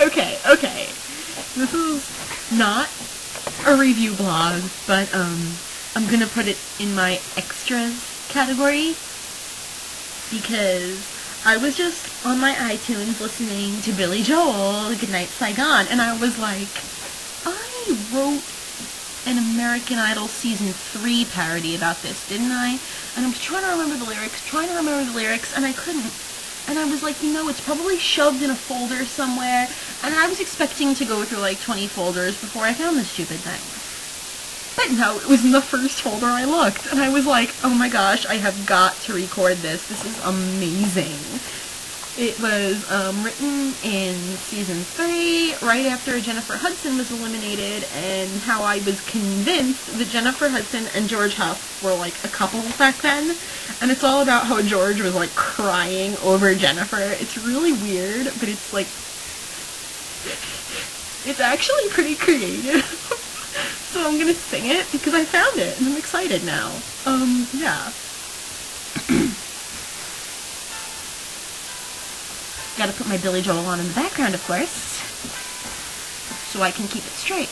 Okay. This is not a review blog, but I'm gonna put it in my extras category because I was just on my iTunes listening to Billy Joel, Goodnight, Saigon, and I was like, I wrote an American Idol Season 3 parody about this, didn't I? And I was trying to remember the lyrics, and I couldn't. And I was like, it's probably shoved in a folder somewhere, and I was expecting to go through like 20 folders before I found this stupid thing. But no, it was in the first folder I looked, and I was like, oh my gosh, I have got to record this. This is amazing. It was written in Season 3, right after Jennifer Hudson was eliminated, and how I was convinced that Jennifer Hudson and George Huff were like a couple back then. And it's all about how George was like crying over Jennifer. It's really weird, but it's like, it's actually pretty creative. So I'm gonna sing it because I found it and I'm excited now. Yeah. Gotta put my Billy Joel on in the background, of course, so I can keep it straight.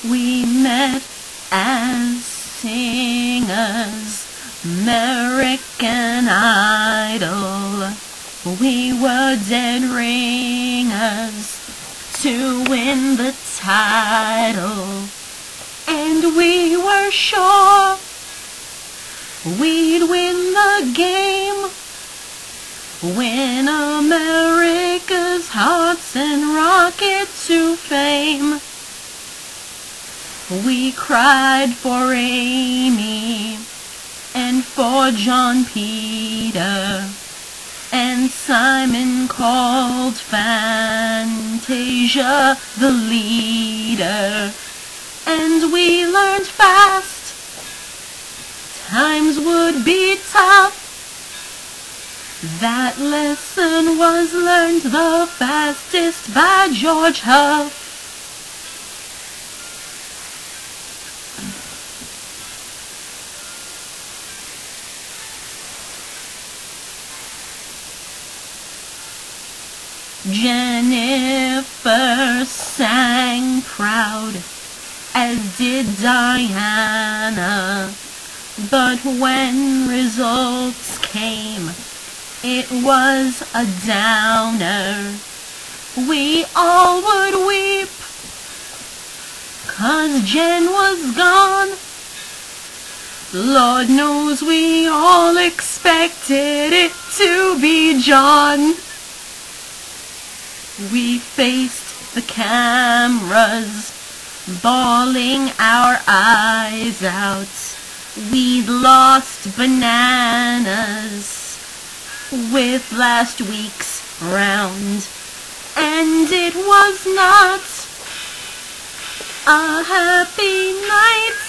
We met as singers, American Idol. We were dead ringers to win the title, and we were sure we'd win the game, win America's hearts and rocket to fame. We cried for Amy and for John Peter, and Simon called Fantasia the leader. And we learned fast times would be tough. That lesson was learned the fastest by George Huff. Jennifer sang proud, as did Diana, but when results came, it was a downer. We all would weep, 'cause Jen was gone. Lord knows we all expected it to be John. We faced the cameras, bawling our eyes out. We'd lost bananas with last week's round, and it was not a happy night.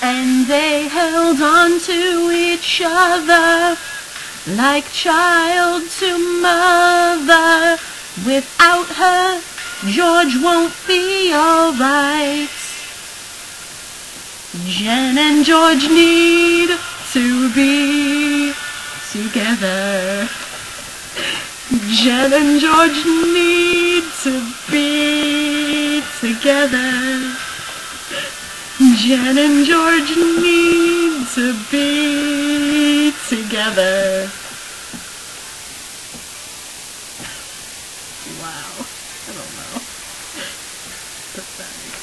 And they held on to each other like child to mother. Without her, George won't be alright. Jen and George need to be together. Jen and George need to be together. Jen and George need to be together. Wow, I don't know. Pathetic.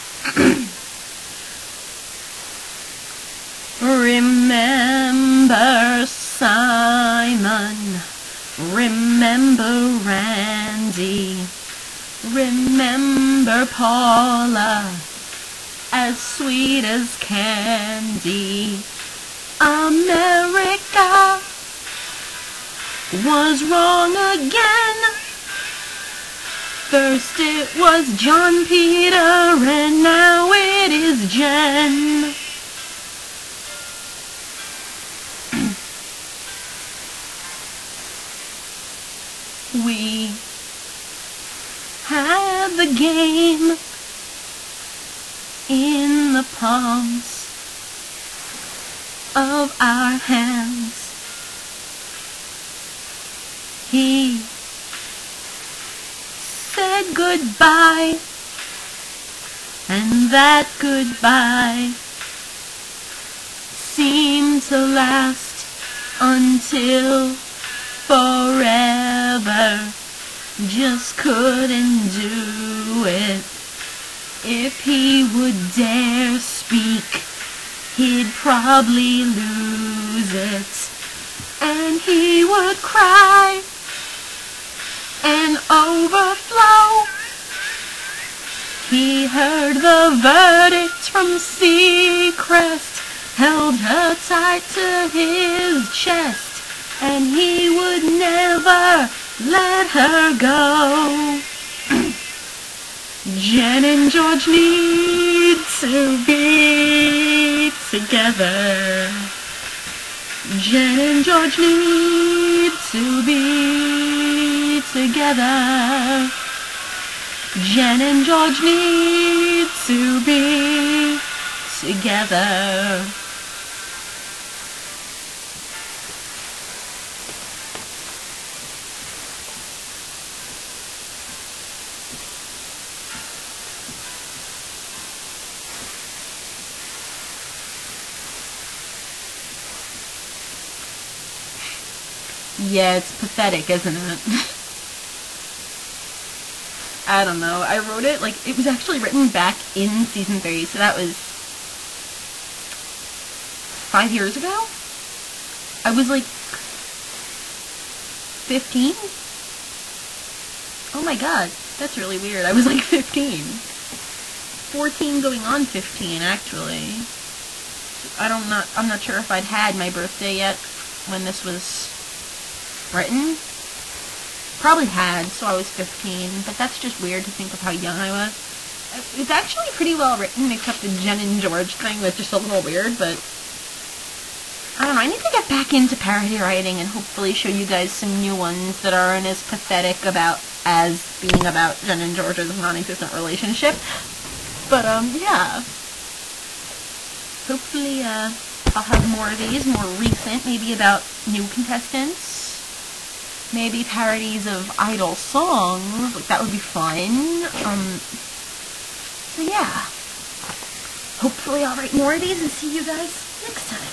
Remember Simon, remember Randy, remember Paula, as sweet as candy. America was wrong again. First it was John Peter, and now it is Jen. We had the game in the palms of our hands. he said goodbye, and that goodbye seemed to last until forever. Just couldn't do it. If he would dare speak, he'd probably lose it. And he would cry and overflow. He heard the verdict from Seacrest, held her tight to his chest, and he would never let her go. Jen and George need to be together. Jen and George need to be together. Jen and George need to be together. Yeah, it's pathetic, isn't it? I don't know. I wrote it, like, it was actually written back in season 3, so that was 5 years ago? I was, like, 15? Oh my god, that's really weird. I was, like, 15. 14 going on 15, actually. I'm not sure if I'd had my birthday yet when this was written. Probably had, so I was 15, but that's just weird to think of how young I was. It's actually pretty well written, except the Jen and George thing was just a little weird, but I don't know, I need to get back into parody writing and hopefully show you guys some new ones that aren't as pathetic as being about Jen and George's non-existent relationship. But, yeah. Hopefully, I'll have more of these, more recent, maybe about new contestants. Maybe parodies of idol songs, like that would be fun. So yeah. Hopefully I'll write more of these and see you guys next time.